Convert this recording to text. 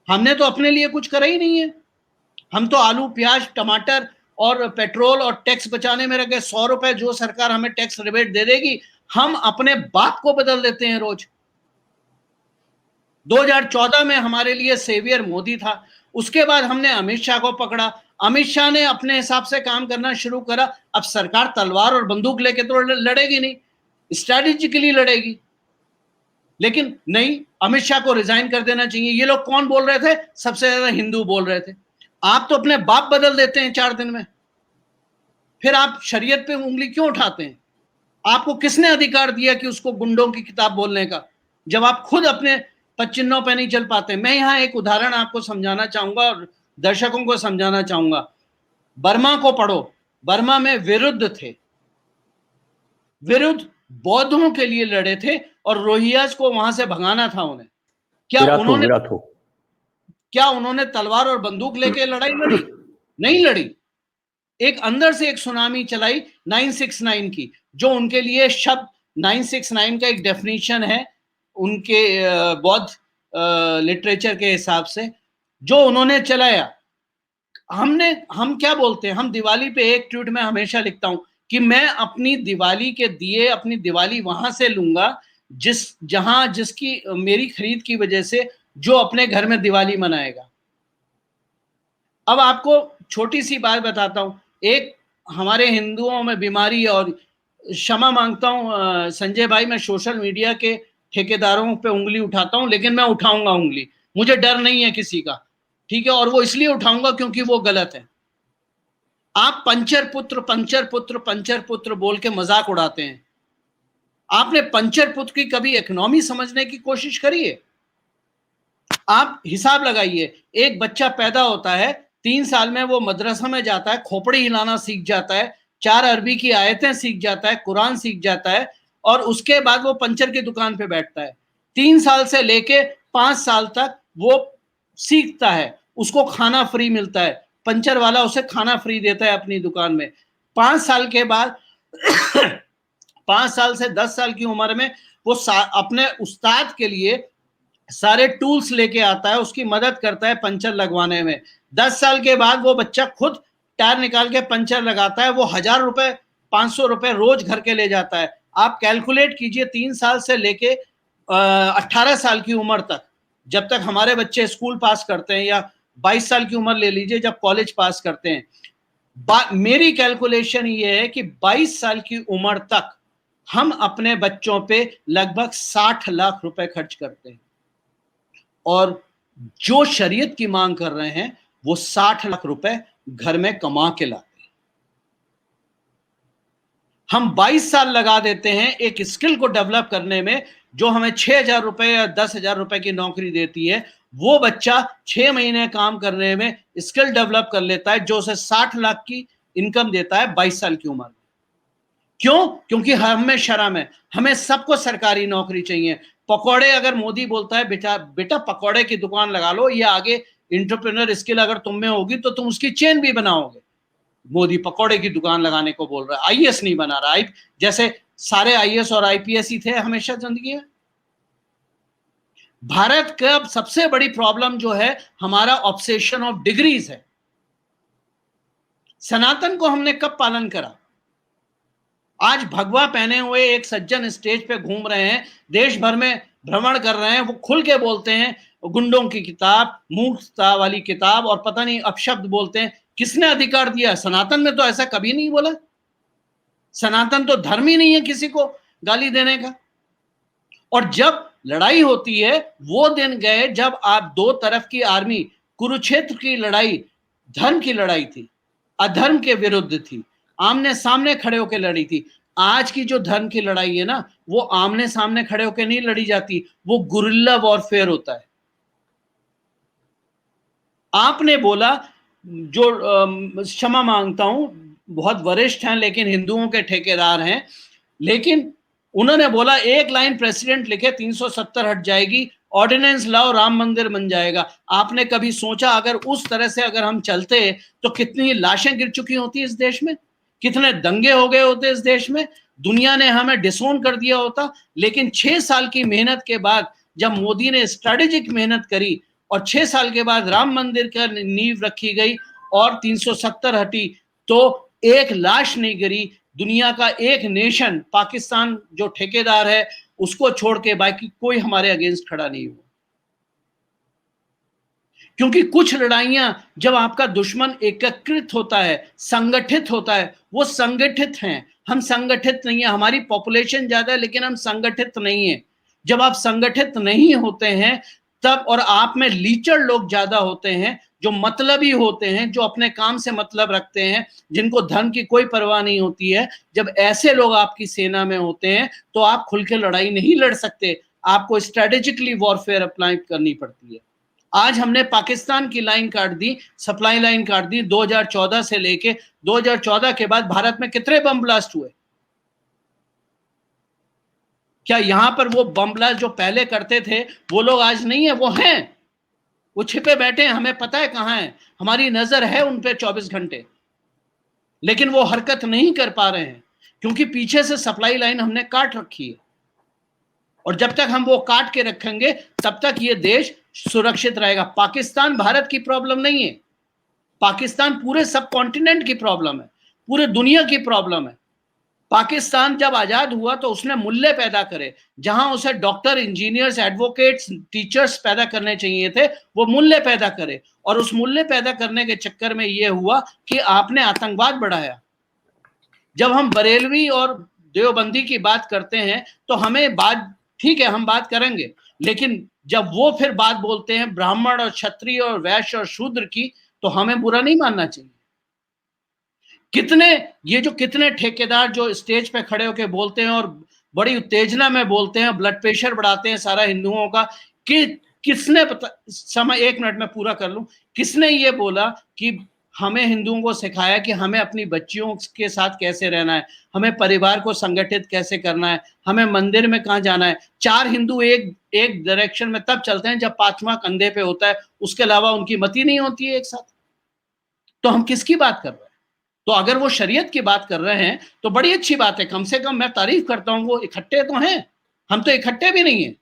हमने तो अपने लिए कुछ करा ही नहीं है। हम तो आलू प्याज टमाटर और पेट्रोल और टैक्स बचाने में रखे। 100 रुपए जो सरकार हमें टैक्स रिबेट दे देगी, हम अपने बाप को बदल देते हैं रोज। 2014 में हमारे लिए सेवियर मोदी था, उसके बाद हमने अमित शाह को पकड़ा, अमित शाह ने अपने हिसाब से काम करना शुरू करा। अब सरकार तलवार और बंदूक लेके तो लड़ेगी नहीं, स्ट्रैटेजिकली लड़ेगी। लेकिन नहीं, अमित शाह को रिजाइन कर देना चाहिए। ये लोग कौन बोल रहे थे? सबसे ज्यादा हिंदू बोल रहे थे। आप तो अपने बाप बदल देते हैं 4 दिन में, फिर आप शरीयत पे उंगली क्यों उठाते हैं? आपको किसने अधिकार दिया कि उसको गुंडों की किताब बोलने का, जब आप खुद अपने पच्चिन्नों पे नहीं चल पाते? मैं यहां एक उदाहरण आपको समझाना चाहूंगा और दर्शकों को समझाना चाहूंगा। बर्मा को पढ़ो, बर्मा में विरुद्ध थे, विरुद्ध बौद्धों के लिए लड़े थे और रोहिंग्यास को वहां से भगाना था उन्हें। क्या उन्होंने तलवार और बंदूक लेके लड़ाई लड़ी? नहीं लड़ी। एक अंदर से एक सुनामी चलाई 969 की, जो उनके लिए शब्द 969 का एक डेफिनेशन है उनके बौद्ध लिटरेचर के हिसाब से, जो उन्होंने चलाया। हम क्या बोलते हैं? हम दिवाली पे एक ट्वीट में हमेशा लिखता हूं कि मैं अपनी दिवाली के दिए अपनी दिवाली वहां से लूंगा जिसकी मेरी खरीद की वजह से जो अपने घर में दिवाली मनाएगा। अब आपको छोटी सी बात बताता हूं। एक हमारे हिंदुओं में बीमारी, और क्षमा मांगता हूं संजय भाई, मैं सोशल मीडिया के ठेकेदारों पे उंगली उठाता हूं, लेकिन मैं उठाऊंगा उंगली, मुझे डर नहीं है किसी का, ठीक है? और वो इसलिए उठाऊंगा क्योंकि वो गलत है। आप पंचर पुत्र पंचर पुत्र पंचर पुत्र बोल के मजाक उड़ाते हैं। आपने पंचर पुत्र की कभी इकोनॉमी समझने की कोशिश करी है? आप हिसाब लगाइए, एक बच्चा पैदा होता है, 3 साल में वो मदरसा में जाता है, खोपड़ी हिलाना सीख जाता है, 4 अरबी की आयतें सीख जाता है, कुरान सीख जाता है, और उसके बाद वो पंचर की दुकान पे बैठता है। 3 साल से लेके 5 साल तक वो सीखता है, उसको खाना फ्री मिलता है, पंचर वाला उसे खाना फ्री देता है अपनी दुकान में। 5 साल के बाद 5 साल से 10 साल की उम्र में वो अपने उस्ताद के लिए सारे टूल्स लेके आता है, उसकी मदद करता है पंचर लगवाने में। 10 साल के बाद वो बच्चा खुद टायर निकाल के पंचर लगाता है, वो 1000 रुपए 500 रुपए रोज घर के ले जाता है। आप कैलकुलेट कीजिए, 3 साल से लेके 18 साल की उम्र तक, जब तक हमारे बच्चे स्कूल पास करते हैं, या 22 साल की उम्र ले लीजिए जब कॉलेज पास करते हैं। मेरी कैलकुलेशन ये है कि 22 साल की उम्र तक हम अपने बच्चों पे लगभग 60 लाख रुपए खर्च करते हैं, और जो शरीयत की मांग कर रहे हैं वो 60 लाख रुपए घर में कमा के लाते हैं। हम 22 साल लगा देते हैं एक स्किल को डेवलप करने में, जो हमें 6,000 रुपए या 10,000 रुपए की नौकरी देती है। वो बच्चा 6 महीने काम करने में स्किल डेवलप कर लेता है, जो उसे 60 लाख की इनकम देता है 22 साल की उम्र में। क्यों? क्योंकि हमें शर्म है, हमें सबको सरकारी नौकरी चाहिए। पकौड़े, अगर मोदी बोलता है बेटा बेटा पकौड़े की दुकान लगा लो, या आगे एंटरप्रेन्योर स्किल अगर तुम में होगी तो तुम उसकी चेन भी बनाओगे। मोदी पकौड़े की दुकान लगाने को बोल रहा है, आईएएस नहीं बना रहा। जैसे सारे आईएएस और आईपीएस ही थे हमेशा जिंदगी में। भारत का सबसे बड़ी प्रॉब्लम जो है, हमारा ऑब्सेशन ऑफ डिग्रीज है। सनातन को हमने कब पालन करा? आज भगवा पहने हुए एक सज्जन स्टेज पे घूम रहे हैं, देश भर में भ्रमण कर रहे हैं, वो खुल के बोलते हैं गुंडों की किताब, मूर्खता वाली किताब, और पता नहीं अपशब्द बोलते हैं। किसने अधिकार दिया? सनातन में तो ऐसा कभी नहीं बोला। सनातन तो धर्म ही नहीं है किसी को गाली देने का। और जब लड़ाई होती है, वो दिन गए जब आप दो तरफ की आर्मी, कुरुक्षेत्र की लड़ाई धर्म की लड़ाई थी, अधर्म के विरुद्ध थी, आमने सामने खड़े होकर लड़ी थी। आज की जो धर्म की लड़ाई है ना, वो आमने सामने खड़े होकर नहीं लड़ी जाती, वो गुरिल्ला वॉरफेयर होता है। आपने बोला, जो क्षमा मांगता हूं, बहुत वरिष्ठ हैं लेकिन हिंदुओं के ठेकेदार हैं, लेकिन उन्होंने बोला एक लाइन प्रेसिडेंट लिखे 370 हट जाएगी, ऑर्डिनेंस लाओ, राम मंदिर बन जाएगा। आपने कभी सोचा अगर उस तरह से अगर हम चलते तो कितनी लाशें गिर चुकी होती इस देश में, कितने दंगे हो गए होते इस देश में, दुनिया ने हमें डिसोन कर दिया होता। लेकिन 6 साल की मेहनत के बाद जब मोदी ने स्ट्रेटेजिक मेहनत करी और 6 साल के बाद राम मंदिर का नींव रखी गई और 370 हटी, तो एक लाश नहीं गिरी। दुनिया का एक नेशन, पाकिस्तान जो ठेकेदार है, उसको छोड़ के बाकी कोई हमारे अगेंस्ट खड़ा नहीं हुआ। क्योंकि कुछ लड़ाइयां जब आपका दुश्मन एकीकृत होता है, संगठित होता है, वो संगठित हैं, हम संगठित नहीं है। हमारी पॉपुलेशन ज्यादा है लेकिन हम संगठित नहीं है। जब आप संगठित नहीं होते हैं तब, और आप में लीचड़ लोग ज्यादा होते हैं, जो मतलबी होते हैं, जो अपने काम से मतलब रखते हैं, जिनको धन की कोई परवाह नहीं होती है, जब ऐसे लोग आपकी सेना में होते हैं तो आप खुल के लड़ाई नहीं लड़ सकते। आपको स्ट्रेटेजिकली वॉरफेयर अप्लाई करनी पड़ती है। आज हमने पाकिस्तान की लाइन काट दी, सप्लाई लाइन काट दी 2014 से लेके। 2014 के बाद भारत में कितने बम ब्लास्ट हुए? क्या यहां पर वो बम ब्लास्ट जो पहले करते थे वो लोग आज नहीं है? वो हैं, वो छिपे बैठे हैं, हमें पता है कहां है, हमारी नजर है उन पे 24 घंटे, लेकिन वो हरकत नहीं कर पा रहे हैं क्योंकि पीछे से सप्लाई लाइन हमने काट रखी है। और जब तक हम वो काट के रखेंगे तब तक ये देश सुरक्षित रहेगा। पाकिस्तान भारत की प्रॉब्लम नहीं है, पाकिस्तान पूरे सब कॉन्टिनेंट की प्रॉब्लम है, पूरे दुनिया की प्रॉब्लम है। पाकिस्तान जब आजाद हुआ तो उसने मूल्य पैदा करे, जहां उसे डॉक्टर, इंजीनियर्स, एडवोकेट्स, टीचर्स पैदा करने चाहिए थे, वो मूल्य पैदा करे। और उस मूल्य पैदा करने के चक्कर में यह हुआ कि आपने आतंकवाद बढ़ाया। जब हम बरेलवी और देवबंदी की बात करते हैं तो हमें बात, ठीक है हम बात करेंगे, लेकिन जब वो फिर बात बोलते हैं ब्राह्मण और क्षत्रिय और वैश्य और शूद्र की, तो हमें बुरा नहीं मानना चाहिए। कितने ठेकेदार जो स्टेज पे खड़े होकर बोलते हैं और बड़ी उत्तेजना में बोलते हैं, ब्लड प्रेशर बढ़ाते हैं सारा हिंदुओं का, कि किसने समय 1 मिनट में पूरा कर लूं, किसने ये बोला कि हमें हिंदुओं को सिखाया कि हमें अपनी बच्चियों के साथ कैसे रहना है, हमें परिवार को संगठित कैसे करना है, हमें मंदिर में कहां जाना है। 4 हिंदू एक डायरेक्शन में तब चलते हैं जब 5वां कंधे पे होता है, उसके अलावा उनकी मति नहीं होती है एक साथ। तो हम किसकी बात कर रहे हैं? तो अगर वो शरीयत की बात कर रहे हैं तो बड़ी अच्छी बात है, कम से कम मैं तारीफ करता हूं, वो इकट्ठे तो हैं, हम तो इकट्ठे भी नहीं है।